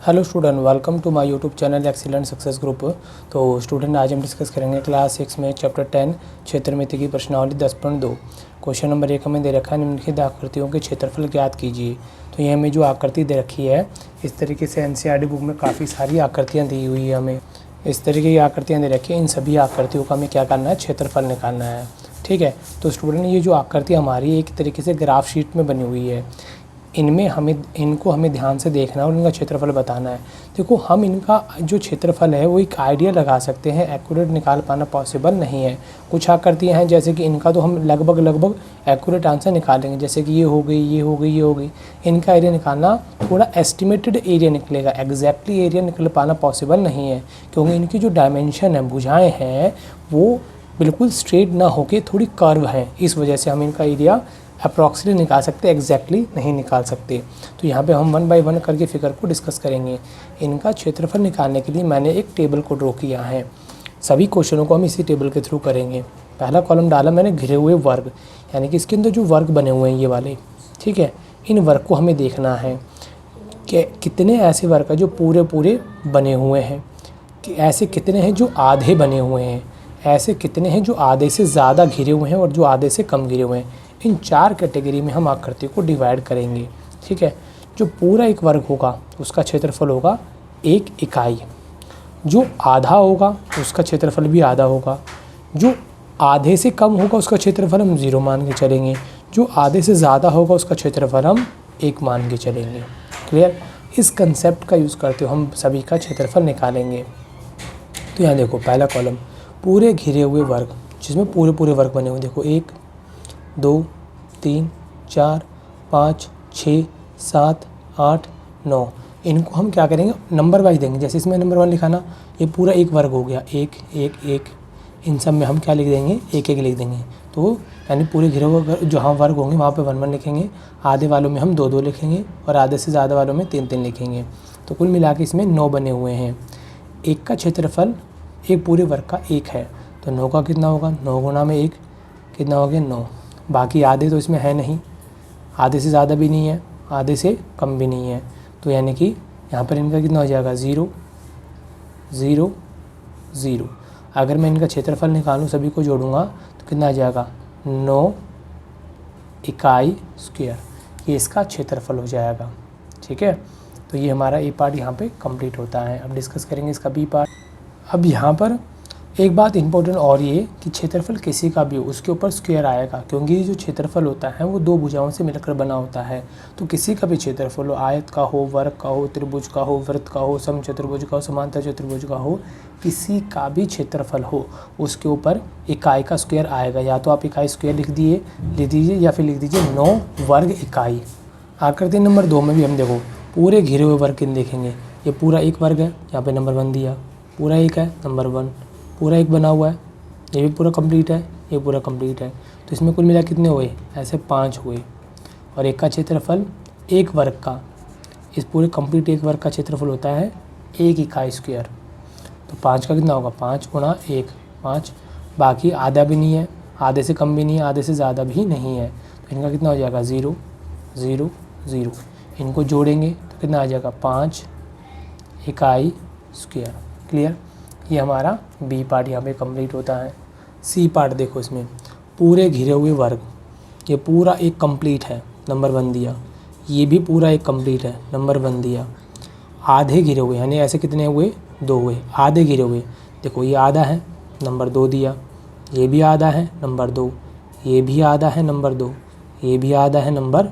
Hello student, welcome to my YouTube channel excellent success group. तो student, आज हम discuss करेंगे क्लास 6 में चैप्टर 10 क्षेत्रमिति की प्रश्नावली 10.2। क्वेश्चन नंबर 1 हमें दे रखा है, निम्नलिखित आकृतियों के क्षेत्रफल ज्ञात कीजिए। तो ये हमें जो आकृति दे रखी है, इस तरीके से एनसीईआरटी बुक में काफ़ी सारी आकृतियाँ दी हुई है। हमें इस तरीके की आकृतियाँ दे रखी है, इन सभी आकृतियों का हमें क्या करना है, क्षेत्रफल निकालना है। ठीक है, तो स्टूडेंट ये जो आकृति हमारी एक तरीके से ग्राफ शीट में बनी हुई है, इनको हमें ध्यान से देखना है और इनका क्षेत्रफल बताना है। देखो, हम इनका जो क्षेत्रफल है वो एक आइडिया लगा सकते हैं, एक्यूरेट निकाल पाना पॉसिबल नहीं है। कुछ आकृतियाँ हैं जैसे कि इनका तो हम लगभग एक्यूरेट आंसर निकालेंगे, जैसे कि ये हो गई, ये हो गई, ये हो गई। इनका एरिया निकालना थोड़ा एस्टिमेटेड एरिया निकलेगा, एग्जैक्टली एरिया निकल पाना पॉसिबल नहीं है, क्योंकि इनकी जो डायमेंशन है, भुजाएँ हैं, वो बिल्कुल स्ट्रेट ना होके थोड़ी कर्व है। इस वजह से हम इनका एरिया अप्रॉक्सीमेटली निकाल सकते, एग्जैक्टली नहीं निकाल सकते। तो यहाँ पे हम 1 बाय 1 करके फिगर को डिस्कस करेंगे। इनका क्षेत्रफल निकालने के लिए मैंने एक टेबल को ड्रॉ किया है। सभी क्वेश्चनों को हम इसी टेबल के थ्रू करेंगे। पहला कॉलम डाला मैंने घिरे हुए वर्ग, यानी कि इसके अंदर जो वर्ग बने हुए हैं ये वाले, ठीक है, इन वर्ग को हमें देखना है कि कितने ऐसे वर्ग हैं जो पूरे बने हुए हैं, कि ऐसे कितने हैं जो आधे बने हुए हैं, ऐसे कितने हैं जो आधे से ज़्यादा घिरे हुए हैं और जो आधे से कम घिरे हुए हैं। इन 4 कैटेगरी में हम आकृति को डिवाइड करेंगे। ठीक है, जो पूरा एक वर्ग होगा उसका क्षेत्रफल होगा 1 इकाई, जो आधा होगा उसका क्षेत्रफल भी आधा होगा, जो आधे से कम होगा उसका क्षेत्रफल हम 0 मान के चलेंगे, जो आधे से ज़्यादा होगा उसका क्षेत्रफल हम 1 मान के चलेंगे। क्लियर? इस कंसेप्ट का यूज़ करते हुए हम सभी का क्षेत्रफल निकालेंगे। तो यहाँ देखो, पहला कॉलम पूरे घिरे हुए वर्ग, जिसमें पूरे वर्ग बने हुए, देखो 1 2 3 4 5 6 7 8 9। इनको हम क्या करेंगे, नंबर वाइज देंगे। जैसे इसमें नंबर 1 लिखाना, ये पूरा एक वर्ग हो गया, 1 1 1। इन सब में हम क्या लिख देंगे, 1 1 लिख देंगे। तो यानी पूरे घिरे हुए जहाँ वर्ग होंगे वहाँ पे 1 1 लिखेंगे, आधे वालों में हम 2 2 लिखेंगे और आधे से ज़्यादा वालों में 3 3 लिखेंगे। तो कुल मिला के इसमें 9 बने हुए हैं। एक का क्षेत्रफल एक पूरे वर्ग का 1 है, तो 9 का कितना होगा, 9 गुना में 1 कितना हो गया, 9। बाकी आधे तो इसमें है नहीं, आधे से ज़्यादा भी नहीं है, आधे से कम भी नहीं है। तो यानी कि यहाँ पर इनका कितना हो जाएगा, 0 0 0। अगर मैं इनका क्षेत्रफल निकालूँ, सभी को जोड़ूंगा तो कितना आ जाएगा, 9 इकाई स्क्वायर। ये इसका क्षेत्रफल हो जाएगा। ठीक है, तो ये हमारा ए पार्ट यहाँ पे कंप्लीट होता है। अब डिस्कस करेंगे इसका बी पार्ट। अब यहाँ पर एक बात इंपॉर्टेंट और ये कि क्षेत्रफल किसी का भी हो उसके ऊपर स्क्वायर आएगा, क्योंकि जो क्षेत्रफल होता है वो 2 भुजाओं से मिलकर बना होता है। तो किसी का भी क्षेत्रफल हो, आयत का हो, वर्ग का हो, त्रिभुज का हो, वृत्त का हो, समचतुर्भुज का हो, समांतर चतुर्भुज का हो, किसी का भी क्षेत्रफल हो उसके ऊपर इकाई का स्क्वायर आएगा। या तो आप इकाई स्क्वायर लिख दीजिए या फिर लिख दीजिए 9 वर्ग इकाई। आकृति नंबर 2 में भी हम देखो पूरे घिरे हुए वर्ग किन देखेंगे। ये पूरा एक वर्ग है, यहाँ पे नंबर 1 दिया, पूरा एक है, नंबर 1, पूरा एक बना हुआ है, ये भी पूरा कंप्लीट है, ये पूरा कंप्लीट है। तो इसमें कुल मिला कितने हुए, ऐसे 5 हुए। और एक का क्षेत्रफल एक वर्ग का, इस पूरे कंप्लीट एक वर्ग का क्षेत्रफल होता है 1 इकाई स्क्वायर। तो 5 का कितना होगा, 5 गुणा 1 5। बाकी आधा भी नहीं है, आधे से कम भी नहीं है, आधे से ज़्यादा भी नहीं है। तो इनका कितना हो जाएगा, 0 0 0। इनको जोड़ेंगे तो कितना आ जाएगा, 5 इकाई स्क्वायर। क्लियर? ये हमारा बी पार्ट यहाँ पे कंप्लीट होता है। सी पार्ट देखो, इसमें पूरे घिरे हुए वर्ग, ये पूरा एक कंप्लीट है, नंबर 1 दिया। ये भी पूरा एक कंप्लीट है, नंबर 1 दिया। आधे घिरे हुए यानी ऐसे कितने हुए, 2 हुए। आधे घिरे हुए देखो, ये आधा है, नंबर 2 दिया। ये भी आधा है, नंबर 2। ये भी आधा है, नंबर 2। ये भी आधा है, नंबर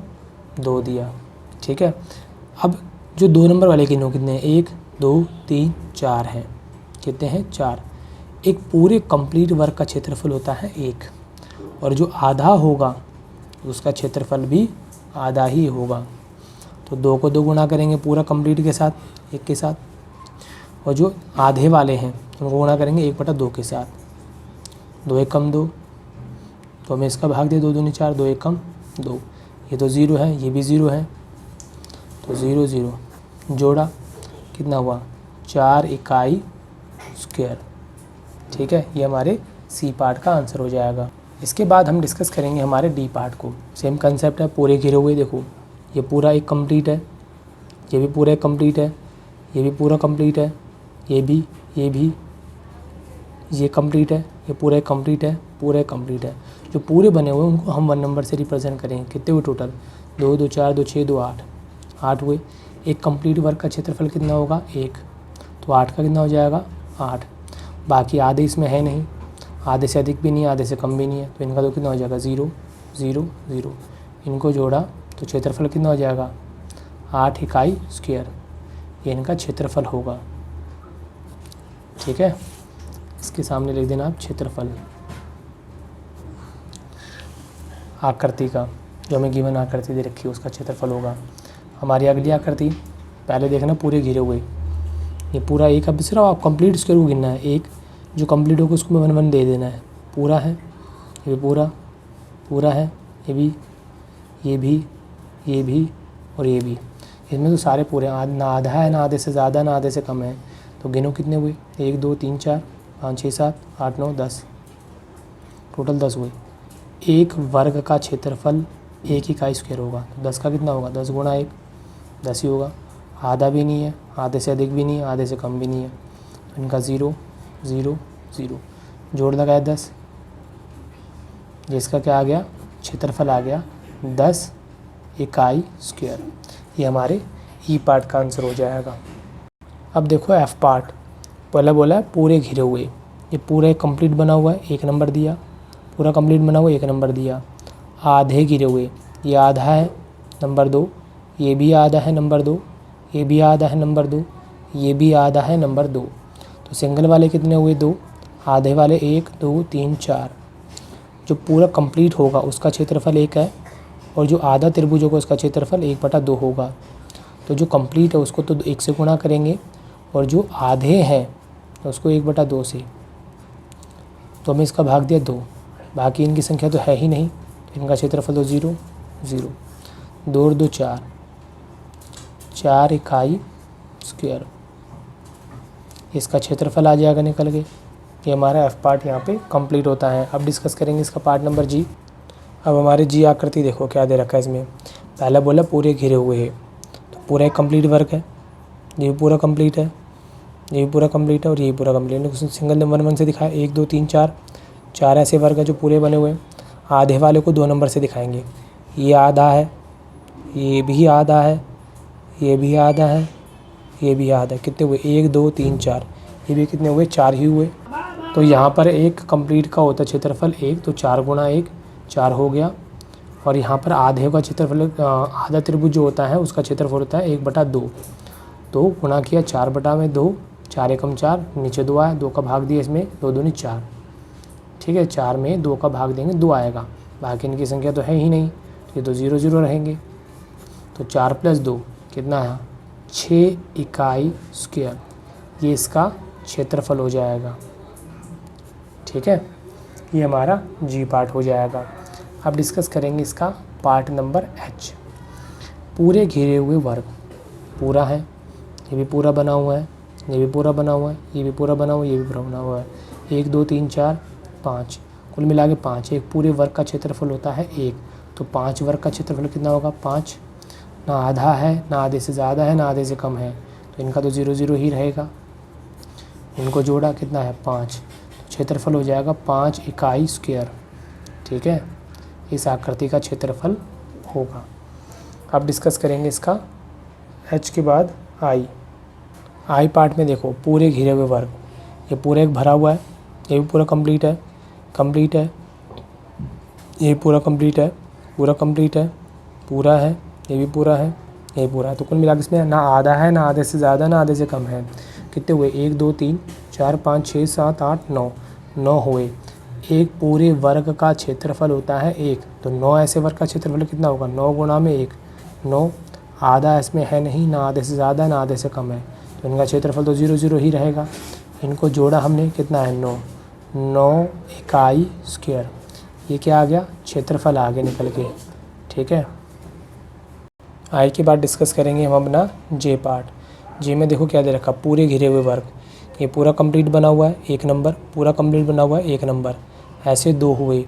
2 दिया। ठीक है, अब जो 2 नंबर वाले कितने हैं, 1 2 3 4 हैं। कितने हैं, 4। एक पूरे कंप्लीट वर्ग का क्षेत्रफल होता है 1, और जो आधा होगा उसका क्षेत्रफल भी आधा ही होगा। तो 2 को 2 गुणा करेंगे पूरा कंप्लीट के साथ, 1 के साथ, और जो आधे वाले हैं उनको गुणा करेंगे 1/2 के साथ। 2 1 कम 2, तो हमें इसका भाग दे, 2 दूनी 4, 2 1 कम 2। ये तो 0 है, ये भी 0 है, तो 0 0 जोड़ा कितना हुआ, 4 इकाई स्क्वायर। ठीक है, ये हमारे सी पार्ट का आंसर हो जाएगा। इसके बाद हम डिस्कस करेंगे हमारे डी पार्ट को। सेम कंसेप्ट है, पूरे घिरे हुए, देखो ये पूरा एक कंप्लीट है, ये भी पूरा एक कंप्लीट है, ये भी पूरा कंप्लीट है, ये भी, ये कंप्लीट है, ये पूरा कंप्लीट है, पूरा कंप्लीट है। जो पूरे बने हुए उनको हम 1 नंबर से रिप्रेजेंट करेंगे। कितने हुए टोटल? 2 2 4 2 6 2 8, 8 हुए। एक कंप्लीट वर्ग का क्षेत्रफल कितना होगा? 1, तो 8 का कितना हो जाएगा? 8। बाकी आधे इसमें है नहीं, आधे से अधिक भी नहीं है, आधे से कम भी नहीं है, तो इनका तो कितना हो जाएगा? 0 0 0। इनको जोड़ा तो क्षेत्रफल कितना हो जाएगा? 8 इकाई स्क्वायर, ये इनका क्षेत्रफल होगा। ठीक है, इसके सामने लिख देना आप क्षेत्रफल आकृति का, जो हमें गिवन आकृति दे रखी है उसका क्षेत्रफल होगा। हमारी अगली आकृति, पहले देखना पूरे घिरे हुए, ये पूरा एक, अब सिर्फ आप कंप्लीट स्क्वायर को गिनना है। एक जो कंप्लीट होगा उसको 1 1 दे देना है। पूरा है, ये पूरा पूरा है, ये भी, ये भी, ये भी और ये भी। इसमें तो सारे पूरे, ना आधा है, ना आधे से ज़्यादा, ना आधे से कम है। तो गिनो कितने हुए? 1 2 3 4 5 6 7 8 9 10, टोटल 10 हुए। एक वर्ग का क्षेत्रफल 1 इकाई स्क्वायर होगा, तो 10 का कितना होगा? 10 गुणा 1, 10 ही होगा। आधा भी नहीं है, आधे से अधिक भी नहीं है, आधे से कम भी नहीं है, तो इनका 0 0 0। जोड़ लगाया 10, जिसका क्या आ गया? क्षेत्रफल आ गया 10 इकाई स्क्वायर। ये हमारे ई पार्ट का आंसर हो जाएगा। अब देखो एफ पार्ट, पहले बोला है पूरे घिरे हुए, ये पूरा कंप्लीट बना हुआ है, 1 नंबर दिया। पूरा कंप्लीट बना हुआ 1 नंबर दिया। आधे घिरे हुए, ये आधा है, नंबर 2। ये भी आधा है, नंबर 2। ये भी आधा है, नंबर 2। ये भी आधा है, नंबर 2। तो सिंगल वाले कितने हुए? 2। आधे वाले 1 2 3 4। जो पूरा कंप्लीट होगा उसका क्षेत्रफल 1 है, और जो आधा त्रिभुज होगा उसका क्षेत्रफल 1/2 होगा। तो जो कंप्लीट है उसको तो 1 से गुणा करेंगे, और जो आधे हैं तो उसको 1/2 से। तो हमें इसका भाग दिया 2, बाकी इनकी संख्या तो है ही नहीं, तो इनका क्षेत्रफल तो 0 0। 2 और 2 4, 4 इकाई स्क्वायर, इसका क्षेत्रफल आ जाएगा निकल के। ये हमारा एफ पार्ट यहाँ पे कंप्लीट होता है। अब डिस्कस करेंगे इसका पार्ट नंबर जी। अब हमारे जी आकृति देखो क्या दे रखा है इसमें। पहला बोला पूरे घिरे हुए है, तो पूरा एक कंप्लीट वर्क है, ये भी पूरा कंप्लीट है, ये भी पूरा कंप्लीट है, और ये भी पूरा कंप्लीट है। सिंगल नंबर 1 से दिखाया, 1 2 3 4, 4 ऐसे वर्ग है जो पूरे बने हुए हैं। आधे वाले को 2 नंबर से दिखाएंगे। ये आधा है, ये भी आधा है, ये भी आधा है, ये भी आधा है। कितने हुए? 1 2 3 4, ये भी कितने हुए? 4 ही हुए। तो यहाँ पर एक कंप्लीट का होता है क्षेत्रफल 1, तो 4 गुणा 1 4 हो गया। और यहाँ पर आधे का क्षेत्रफल, आधा त्रिभुज जो होता है उसका क्षेत्रफल होता है 1/2। तो गुणा किया 4/2, 4 एकम 4, नीचे 2 आया, 2 का भाग दिया इसमें, 2 दूनी 4। ठीक है, 4 में 2 का भाग देंगे 2 आएगा, बाकी इनकी संख्या तो है ही नहीं, तो ये तो 0 0 रहेंगे। तो 4 + 2 कितना है? 6 इकाई स्क्वायर, ये इसका क्षेत्रफल हो जाएगा। ठीक है, ये हमारा जी पार्ट हो जाएगा। अब डिस्कस करेंगे इसका पार्ट नंबर एच। पूरे घिरे हुए वर्ग, पूरा है, ये भी पूरा बना हुआ है, ये भी पूरा बना हुआ है, ये भी पूरा बना हुआ है, ये भी पूरा बना हुआ है। 1 2 3 4 5, कुल मिला के 5। एक पूरे वर्ग का क्षेत्रफल होता है 1, तो 5 वर्ग का क्षेत्रफल कितना होगा? 5। ना आधा है, ना आधे से ज़्यादा है, ना आधे से कम है, तो इनका तो 0 0 ही रहेगा। इनको जोड़ा कितना है? 5, क्षेत्रफल हो जाएगा 5 इकाई स्क्वायर। ठीक है, इस आकृति का क्षेत्रफल होगा। अब डिस्कस करेंगे इसका एच के बाद आई पार्ट में देखो पूरे घिरे हुए वर्ग, ये पूरा एक भरा हुआ है, ये भी पूरा कंप्लीट है, ये पूरा कंप्लीट है, पूरा कंप्लीट है, पूरा है, ये भी पूरा है, ये पूरा है। तो कुल मिला के इसमें ना आधा है, ना आधे से ज़्यादा, ना आधे से कम है। कितने हुए? 1 2 3 4 5 6 7 8 9, 9 हुए। एक पूरे वर्ग का क्षेत्रफल होता है 1, तो 9 ऐसे वर्ग का क्षेत्रफल कितना होगा? 9 गुणा में 1, 9। आधा इसमें है नहीं, ना आधे से ज़्यादा, ना आधे से कम है, तो इनका क्षेत्रफल तो 0 0 ही रहेगा। इनको जोड़ा हमने, कितना है? 9, 9 इकाई स्क्वायर, ये क्या आ गया? क्षेत्रफल आ गया निकल के। ठीक है, आई के बाद डिस्कस करेंगे हम अपना जे पार्ट। जे में देखो क्या दे रखा, पूरे घिरे हुए वर्ग, ये पूरा कंप्लीट बना हुआ है 1 नंबर, पूरा कंप्लीट बना हुआ है 1 नंबर, ऐसे 2 हुए।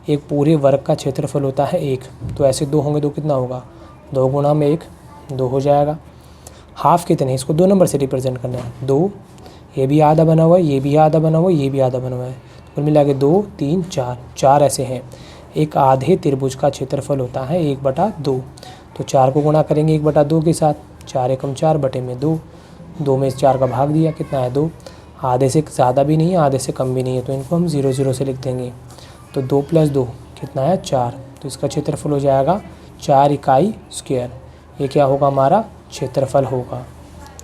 एक पूरे वर्ग का क्षेत्रफल होता है 1, तो ऐसे 2 होंगे तो कितना होगा? 2 गुणा में 1, 2 हो जाएगा। हाफ कितने हैं, इसको 2 नंबर से रिप्रेजेंट करना है। 2, ये भी आधा बना हुआ है, ये भी आधा बना हुआ है, ये भी आधा बना हुआ है, कुल मिला के 2, 3, 4, 4 ऐसे हैं। एक आधे त्रिभुज का क्षेत्रफल होता है 1/2। तो 4 को गुणा करेंगे 1/2 के साथ, 4 एकम 4 बटे में 2, 2 में 4 का भाग दिया, कितना है 2। आधे से ज़्यादा भी नहीं है, आधे से कम भी नहीं है, तो इनको हम 0 0 से लिख देंगे। तो 2 + 2 कितना है 4, तो इसका क्षेत्रफल हो जाएगा 4 इकाई स्क्वायर। ये क्या होगा, हमारा क्षेत्रफल होगा।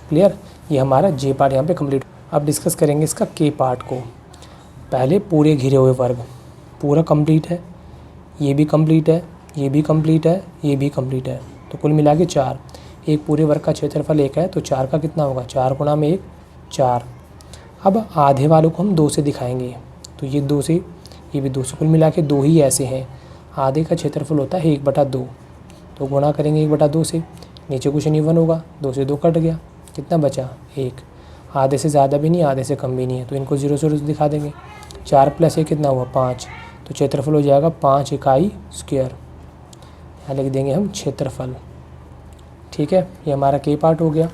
क्लियर, ये हमारा जे पार्ट यहाँ पे कंप्लीट। अब डिस्कस करेंगे इसका के पार्ट को। पहले पूरे घिरे हुए वर्ग पूरा कंप्लीट है, ये भी कंप्लीट है, ये भी कंप्लीट है, ये भी कंप्लीट है, तो कुल मिला के 4। एक पूरे वर्ग का क्षेत्रफल 1 है, तो 4 का कितना होगा, 4 गुणा में 1, 4। अब आधे वालों को हम 2 से दिखाएंगे, तो ये 2 से, ये भी 2 से, कुल मिला के 2 ही ऐसे हैं। आधे का क्षेत्रफल होता है 1/2, तो गुणा करेंगे 1/2 से, नीचे कुछ नहीं 1 होगा, 2 से 2 कट गया, कितना बचा 1। आधे से ज़्यादा भी नहीं, आधे से कम भी नहीं है, तो इनको 0 0 से दिखा देंगे। 4 + 1 कितना हुआ 5, तो क्षेत्रफल हो जाएगा 5 इकाई स्क्वायर। यहाँ लिख देंगे हम क्षेत्रफल। ठीक है, ये हमारा के पार्ट हो गया।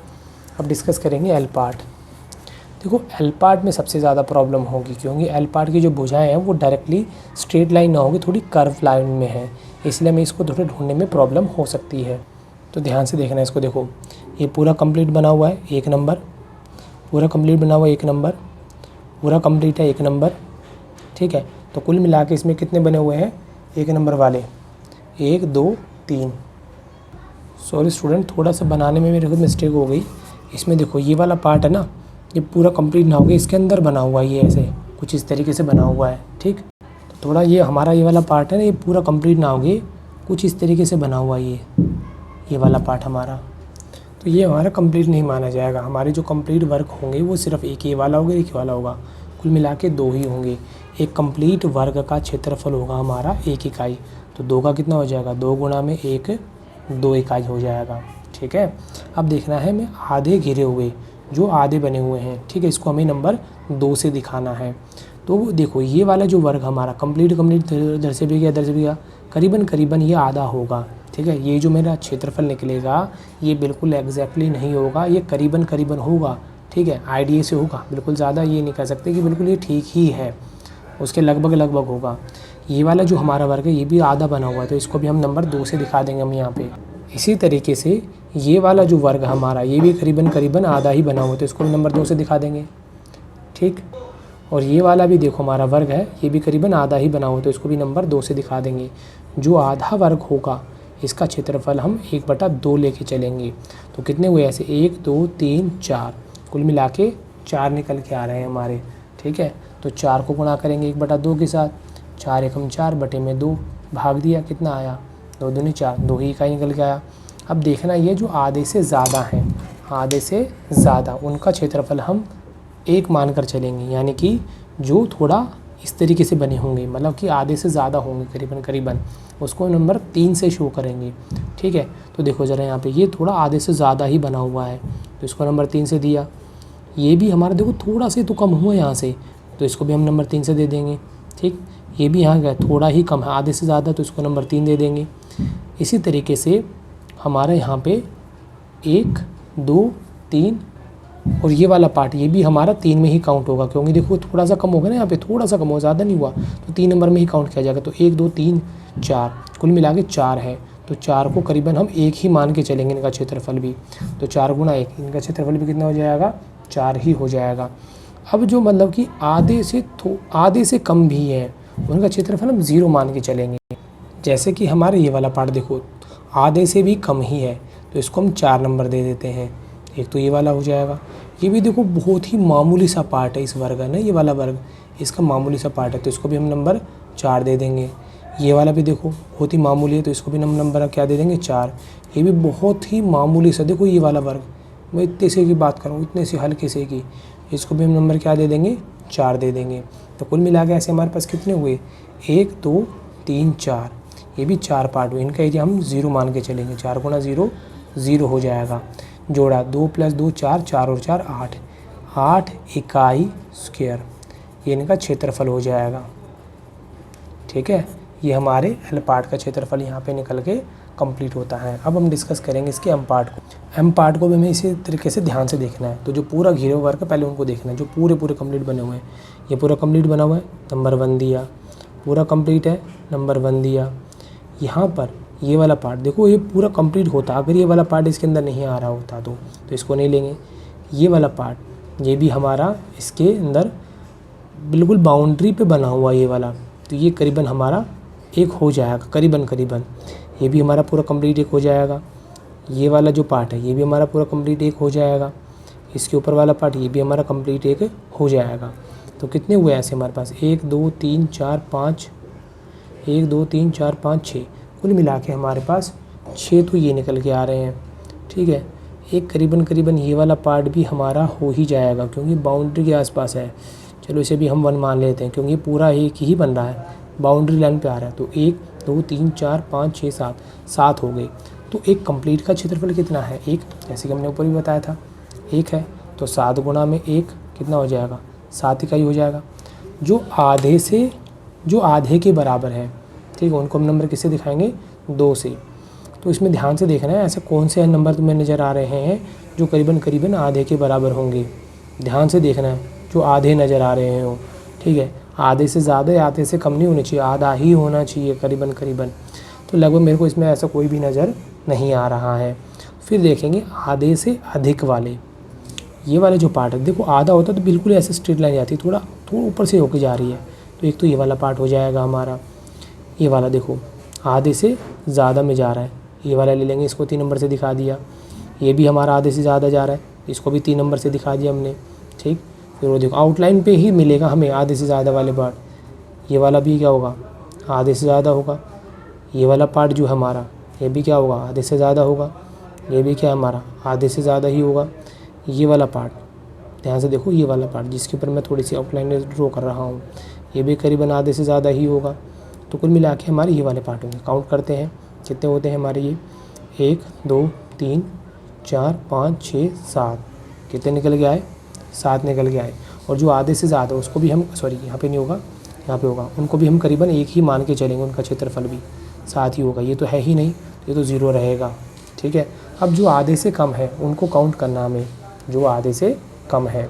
अब डिस्कस करेंगे एल पार्ट। देखो एल पार्ट में सबसे ज़्यादा प्रॉब्लम होगी, क्योंकि एल पार्ट की जो भुजाएं हैं वो डायरेक्टली स्ट्रेट लाइन ना होगी, थोड़ी कर्व लाइन में है, इसलिए हमें इसको थोड़े ढूंढने में प्रॉब्लम हो सकती है। तो ध्यान से देखना है इसको। देखो ये पूरा कंप्लीट बना हुआ है 1 नंबर, पूरा कंप्लीट बना हुआ है 1 नंबर, पूरा कंप्लीट है 1 नंबर। ठीक है, तो कुल मिला के इसमें कितने बने हुए हैं 1 नंबर वाले, 1 2 3। सॉरी स्टूडेंट, थोड़ा सा बनाने में मेरे को मिस्टेक हो गई। इसमें देखो ये वाला पार्ट है ना, ये पूरा कंप्लीट ना होगा, इसके अंदर बना हुआ है, ये ऐसे कुछ इस तरीके से बना हुआ है। ठीक, तो थोड़ा ये हमारा ये वाला पार्ट है ना, ये पूरा कंप्लीट ना होगी, कुछ इस तरीके से बना हुआ है ये वाला पार्ट हमारा, तो ये हमारा कंप्लीट नहीं माना जाएगा। हमारे जो कंप्लीट वर्क होंगे वो सिर्फ एक ये वाला होगा, एक ये वाला होगा, कुल मिला के 2 ही होंगे। एक कंप्लीट वर्ग का क्षेत्रफल होगा हमारा 1 इकाई, तो 2 का कितना हो जाएगा, 2 गुणा में 1, 2 इकाई हो जाएगा। ठीक है, अब देखना है हमें आधे घिरे हुए, जो आधे बने हुए हैं, ठीक है, इसको हमें नंबर 2 से दिखाना है। तो देखो ये वाला जो वर्ग हमारा कंप्लीट इधर से भी गया, इधर से भी गया, करीबन ये आधा होगा। ठीक है, ये जो मेरा क्षेत्रफल निकलेगा ये बिल्कुल एग्जैक्टली नहीं होगा, ये करीबन होगा। ठीक है, आइडिया से होगा, बिल्कुल ज़्यादा ये नहीं कह सकते कि बिल्कुल ये ठीक ही है, उसके लगभग होगा। ये वाला जो हमारा वर्ग है ये भी आधा बना हुआ है, तो इसको भी हम नंबर 2 से दिखा देंगे हम यहाँ पे। इसी तरीके से ये वाला जो वर्ग हमारा ये भी करीबन आधा ही बना हुआ है, तो इसको भी नंबर 2 से दिखा देंगे। ठीक, और ये वाला भी देखो हमारा वर्ग है, ये भी करीबन आधा ही बना हुआ है, तो इसको भी नंबर 2 से दिखा देंगे। जो आधा वर्ग होगा इसका क्षेत्रफल हम 1/2 लेके चलेंगे, तो कितने हुए ऐसे 1 2 3 4, कुल मिला के 4 निकल के आ रहे हैं हमारे। ठीक है, तो 4 को गुणा करेंगे 1/2 के साथ, 4 एकम 4 बटे में 2, भाग दिया, कितना आया 2 दूनी 4, 2 ही इकाई निकल के आया। अब देखना ये जो आधे से ज़्यादा हैं, आधे से ज़्यादा उनका क्षेत्रफल हम 1 मान कर चलेंगे, यानी कि जो थोड़ा इस तरीके से बने होंगे, मतलब कि आधे से ज़्यादा होंगे करीबन, उसको नंबर 3 से शो करेंगे। ठीक है, तो देखो ज़रा यहाँ पे ये थोड़ा आधे से ज़्यादा ही बना हुआ है, तो इसको नंबर 3 से दिया। ये भी हमारा देखो थोड़ा से तो कम हुआ यहाँ से, तो इसको भी हम नंबर 3 से दे देंगे। ठीक, ये भी यहाँ गया थोड़ा ही कम है, आधे से ज़्यादा, तो इसको नंबर 3 दे देंगे। इसी तरीके से हमारे यहाँ पे 1 2 3 और ये वाला पार्ट ये भी हमारा 3 में ही काउंट होगा, क्योंकि देखो थोड़ा सा कम होगा ना, यहाँ पे थोड़ा सा कम हो, ज़्यादा नहीं हुआ, तो 3 नंबर में ही काउंट किया जाएगा। तो 1 2 3 4, कुल मिला के 4 है, तो 4 को करीबन हम 1 ही मान के चलेंगे इनका क्षेत्रफल भी, तो 4 गुणा 1, इनका क्षेत्रफल भी कितना हो जाएगा 4 ही हो जाएगा। अब जो मतलब कि आधे से कम भी है उनका क्षेत्रफल हम 0 मान के चलेंगे। जैसे कि हमारे ये वाला पार्ट देखो आधे से भी कम ही है, तो इसको हम 4 नंबर दे देते हैं। एक तो ये वाला हो जाएगा, ये भी देखो बहुत ही मामूली सा पार्ट है इस वर्ग है ना, ये वाला वर्ग इसका मामूली सा पार्ट है, तो इसको भी हम नंबर 4 दे देंगे। ये वाला भी देखो बहुत ही मामूली है, तो इसको भी हम नंबर क्या दे देंगे 4। ये भी बहुत ही मामूली सा, देखो ये वाला वर्ग मैं इतने से की बात करूँ, इतने से हल्के से की, इसको भी हम नंबर क्या दे देंगे 4 दे देंगे। तो कुल मिला के ऐसे हमारे पास कितने हुए 1 2 3 4, ये भी 4 पार्ट हुए, इनका एरिया हम 0 मान के चलेंगे। 4 गुणा 0 0 हो जाएगा, जोड़ा 2 + 2 4, 4 और 4 8, 8 इकाई स्क्वायर, ये इनका क्षेत्रफल हो जाएगा। ठीक है, ये हमारे एल पार्ट का क्षेत्रफल यहाँ पे निकल के कंप्लीट होता है। अब हम डिस्कस करेंगे इसके एम पार्ट को। एम पार्ट को भी हमें इसी तरीके से ध्यान से देखना है। तो जो पूरा घिरे हुआ वर्ग है पहले उनको देखना है, जो पूरे पूरे कंप्लीट बने हुए हैं। ये पूरा कंप्लीट बना हुआ है, नंबर 1 दिया, पूरा कंप्लीट है, नंबर 1 दिया। यहाँ पर ये वाला पार्ट देखो, ये पूरा कंप्लीट होता, अगर ये वाला पार्ट इसके अंदर नहीं आ रहा होता तो इसको नहीं लेंगे। ये वाला पार्ट ये भी हमारा इसके अंदर बिल्कुल बाउंड्री पे बना हुआ ये वाला, तो ये करीबन हमारा एक हो जाएगा, करीबन ये भी हमारा पूरा कंप्लीट एक हो जाएगा। ये वाला जो पार्ट है ये भी हमारा पूरा कंप्लीट एक हो जाएगा। इसके ऊपर वाला पार्ट ये भी हमारा कंप्लीट एक हो जाएगा। तो कितने हुए ऐसे हमारे पास 1 2 3 4 5, 1 2 3 4 5 6, कुल मिला के हमारे पास 6 तो ये निकल के आ रहे हैं। ठीक है, एक करीबन ये वाला पार्ट भी हमारा हो ही जाएगा क्योंकि बाउंड्री के आसपास है। चलो इसे भी हम 1 मान लेते हैं क्योंकि पूरा एक ही बन रहा है, बाउंड्री लाइन पे आ रहा है। तो 1 2 3 4 5 6 7 हो गए। तो एक कंप्लीट का क्षेत्रफल कितना है 1, जैसे कि हमने ऊपर भी बताया था 1 है, तो 7 गुणा में 1 कितना हो जाएगा 7 इकाई हो जाएगा। जो आधे के बराबर है, ठीक है, उनको हम नंबर किससे दिखाएंगे 2 से। तो इसमें ध्यान से देखना है ऐसे कौन से नंबर तुम्हें नज़र आ रहे हैं जो करीबन आधे के बराबर होंगे। ध्यान से देखना है जो आधे नज़र आ रहे हो, ठीक है, आधे से ज़्यादा या आधे से कम नहीं होनी चाहिए, आधा ही होना चाहिए करीबन। तो लगभग मेरे को इसमें ऐसा कोई भी नज़र नहीं आ रहा है। फिर देखेंगे आधे से अधिक वाले, ये वाले जो पार्ट है देखो आधा होता तो बिल्कुल ऐसे स्ट्रेट लाइन जाती है, थोड़ा ऊपर से होके जा रही है। तो एक तो ये वाला पार्ट हो जाएगा हमारा। ये वाला देखो आधे से ज़्यादा में जा रहा है, ये वाला ले लेंगे, इसको 3 नंबर से दिखा दिया। ये भी हमारा आधे से ज़्यादा जा रहा है, इसको भी 3 नंबर से दिखा दिया हमने। ठीक, फिर वो देखो आउटलाइन पे ही मिलेगा हमें आधे से ज़्यादा वाले पार्ट। ये वाला भी क्या होगा आधे से ज़्यादा होगा। ये वाला पार्ट जो हमारा ये भी क्या होगा आधे से ज़्यादा होगा। ये भी क्या हमारा आधे से ज़्यादा ही होगा। ये वाला पार्ट ध्यान से देखो, ये वाला पार्ट जिसके ऊपर मैं थोड़ी सी आउटलाइन ड्रॉ कर रहा हूँ, ये भी करीबन आधे से ज़्यादा ही होगा। तो कुल मिला के हमारे ये वाले पार्ट होंगे। काउंट करते हैं कितने होते हैं हमारे ये 1 2 3 4 5 6 7, कितने निकल के आए 7 निकल के आए। और जो आधे से ज़्यादा उसको भी हम यहाँ पे नहीं होगा, यहाँ पे होगा, उनको भी हम करीबन एक ही मान के चलेंगे, उनका क्षेत्रफल भी 7 ही होगा। ये तो है ही नहीं, ये तो 0 रहेगा। ठीक है, अब जो आधे से कम है उनको काउंट करना हमें, जो आधे से कम है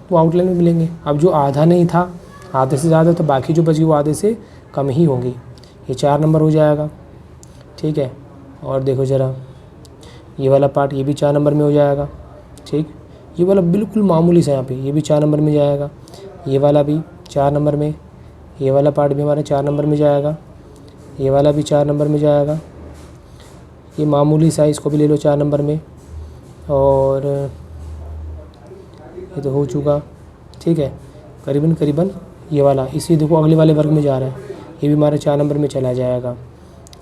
वो आउटलाइन में मिलेंगे। अब जो आधा नहीं था आधे से ज़्यादा, तो बाकी जो बची वो आधे से कम ही होंगी। ये 4 नंबर हो जाएगा। ठीक है, और देखो ज़रा ये वाला पार्ट ये भी 4 नंबर में हो जाएगा। ठीक, ये वाला बिल्कुल मामूली सा यहाँ पे ये भी 4 नंबर में जाएगा। ये वाला भी 4 नंबर में, ये वाला पार्ट भी हमारा 4 नंबर में जाएगा। ये वाला भी 4 नंबर में जाएगा। ये मामूली सा इसको भी ले लो 4 नंबर में। और ये तो हो चुका। ठीक है, करीबन ये वाला इसी देखो अगले वाले वर्ग में जा रहा है, ये भी हमारा 4 नंबर में चला जाएगा।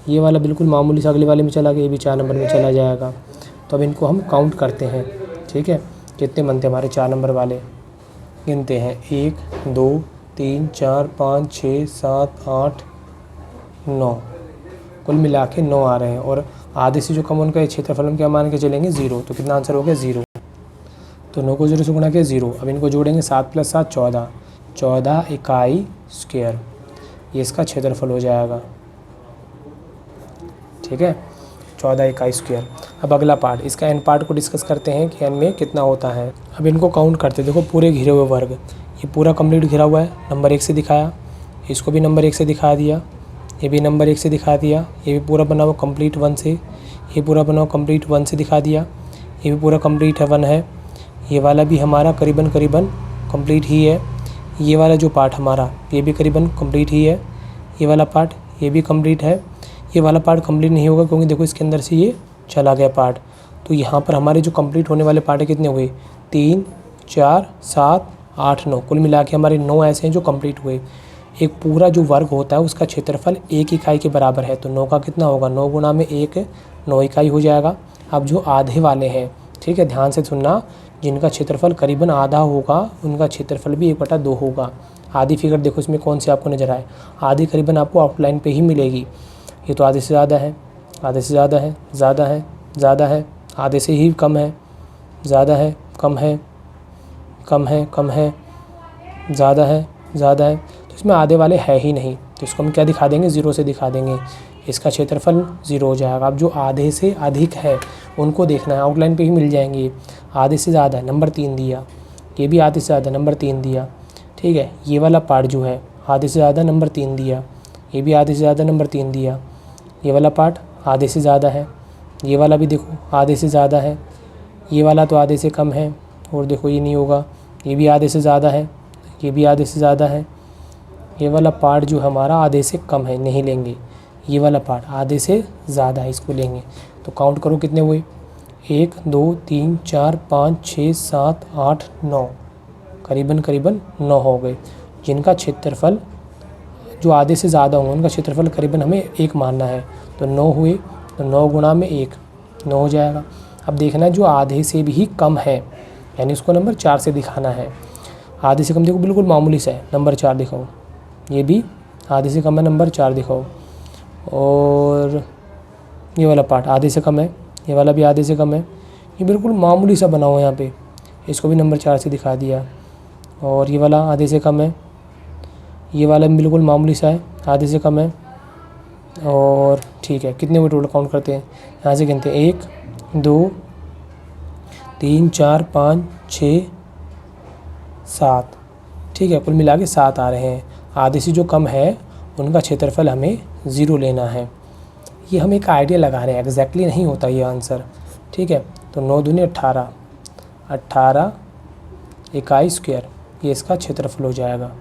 ये वाला बिल्कुल मामूली सा अगले वाले में चला गया, ये भी 4 नंबर में चला जाएगा। तो अब इनको हम काउंट करते हैं। ठीक है, कितने बनते हैं हमारे 4 नंबर वाले, गिनते हैं 1 2 3 4 5 6 7 8 9, कुल मिला के 9 आ रहे हैं। और आधे से जो कम उनका क्षेत्रफल हम क्या मान के चलेंगे 0। तो कितना आंसर हो गया 0। तो 9 को 0 से गुणा किया 0। अब इनको जोड़ेंगे 7 + 7 14, 14 इकाई स्क्वायर, ये इसका क्षेत्रफल हो जाएगा। ठीक है, 14 इकाई स्क्वायर। अब अगला पार्ट, इसका एन पार्ट को डिस्कस करते हैं कि एन में कितना होता है। अब इनको काउंट करते हैं। देखो पूरे घिरे हुए वर्ग, ये पूरा कंप्लीट घिरा हुआ है, नंबर 1 से दिखाया, इसको भी नंबर 1 से दिखा दिया, ये भी नंबर 1 से दिखा दिया, ये भी पूरा बना हुआ कंप्लीट 1 से, ये पूरा बना हुआ कंप्लीट 1 से दिखा दिया, ये भी पूरा कंप्लीट 1 है। ये वाला भी हमारा करीबन कंप्लीट ही है। ये वाला जो पार्ट हमारा ये भी करीबन कंप्लीट ही है। ये वाला पार्ट ये भी कंप्लीट है। ये वाला पार्ट कंप्लीट नहीं होगा क्योंकि देखो इसके अंदर से ये चला गया पार्ट। तो यहाँ पर हमारे जो कंप्लीट होने वाले पार्ट है कितने हो गए 3 4 7 8 9, कुल मिला के हमारे 9 ऐसे हैं जो कंप्लीट हुए। एक पूरा जो वर्ग होता है उसका क्षेत्रफल 1 इकाई के बराबर है, तो 9 का कितना होगा 9 गुणा में 1 9 इकाई हो जाएगा। अब जो आधे वाले हैं, ठीक है, ध्यान से सुनना, जिनका क्षेत्रफल करीबन आधा होगा उनका क्षेत्रफल भी 1/2 होगा। आधी फिगर देखो इसमें कौन सी आपको नज़र आए, आधी करीबन आपको आउटलाइन पे ही मिलेगी। ये तो आधे से ज़्यादा है, आधे से ज़्यादा है, ज़्यादा है, ज़्यादा है, आधे से ही कम है, ज़्यादा है, कम है, कम है, कम है, ज़्यादा है, ज़्यादा है। तो इसमें आधे वाले है ही नहीं, तो इसको हम क्या दिखा देंगे 0 से दिखा देंगे। इसका क्षेत्रफल 0 हो जाएगा। अब जो आधे से अधिक है उनको देखना है, आउटलाइन पे ही मिल जाएंगे। आधे से ज़्यादा है, नंबर 3 दिया, ये भी आधे से ज़्यादा, नंबर 3 दिया, ठीक है। ये वाला पार्ट जो है आधे से ज़्यादा, नंबर 3 दिया, ये भी आधे से ज़्यादा, नंबर 3 दिया। ये वाला पार्ट आधे से ज़्यादा है, ये वाला भी देखो आधे से ज़्यादा है, ये वाला तो आधे से कम है, और देखो ये नहीं होगा, ये भी आधे से ज़्यादा है, ये भी आधे से ज़्यादा है। ये वाला पार्ट जो हमारा आधे से कम है, नहीं लेंगे। ये वाला पार्ट आधे से ज़्यादा है, इसको लेंगे। तो काउंट करो कितने हुए, 1 2 3 4 5 6 7 8 9, करीबन 9 हो गए, जिनका क्षेत्रफल जो आधे से ज़्यादा होंगे उनका क्षेत्रफल करीबन हमें 1 मानना है। तो 9 हुए, तो 9 गुणा में 1, 9 हो जाएगा। अब देखना है जो आधे से भी कम है, यानी उसको नंबर 4 से दिखाना है। आधे से कम देखो बिल्कुल मामूली सा है, नंबर 4 दिखाओ। ये भी आधे से कम है, नंबर 4 दिखाओ। और ये वाला पार्ट आधे से कम है, ये वाला भी आधे से कम है, ये बिल्कुल मामूली सा बना हुआ है यहाँ पे, इसको भी नंबर 4 से दिखा दिया। और ये वाला आधे से कम है, ये वाला भी बिल्कुल मामूली सा है, आधे से कम है। और ठीक है, कितने हुए टोटल काउंट करते हैं, यहाँ से गिनते हैं 1 2 3 4 5 6 7, ठीक है, कुल मिला के 7 आ रहे हैं। आधे से जो कम है उनका क्षेत्रफल हमें 0 लेना है। ये हम एक आइडिया लगा रहे हैं, एग्जैक्टली नहीं होता ये आंसर, ठीक है। तो 9 दूनी 18, 18 इकाई स्क्वायर, ये इसका क्षेत्रफल हो जाएगा।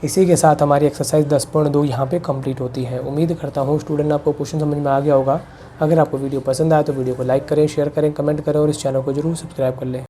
इसी के साथ हमारी एक्सरसाइज 10.2 यहाँ पे कंप्लीट होती है। उम्मीद करता हूँ स्टूडेंट आपको क्वेश्चन समझ में आ गया होगा। अगर आपको वीडियो पसंद आए तो वीडियो को लाइक करें, शेयर करें, कमेंट करें और इस चैनल को जरूर सब्सक्राइब कर लें।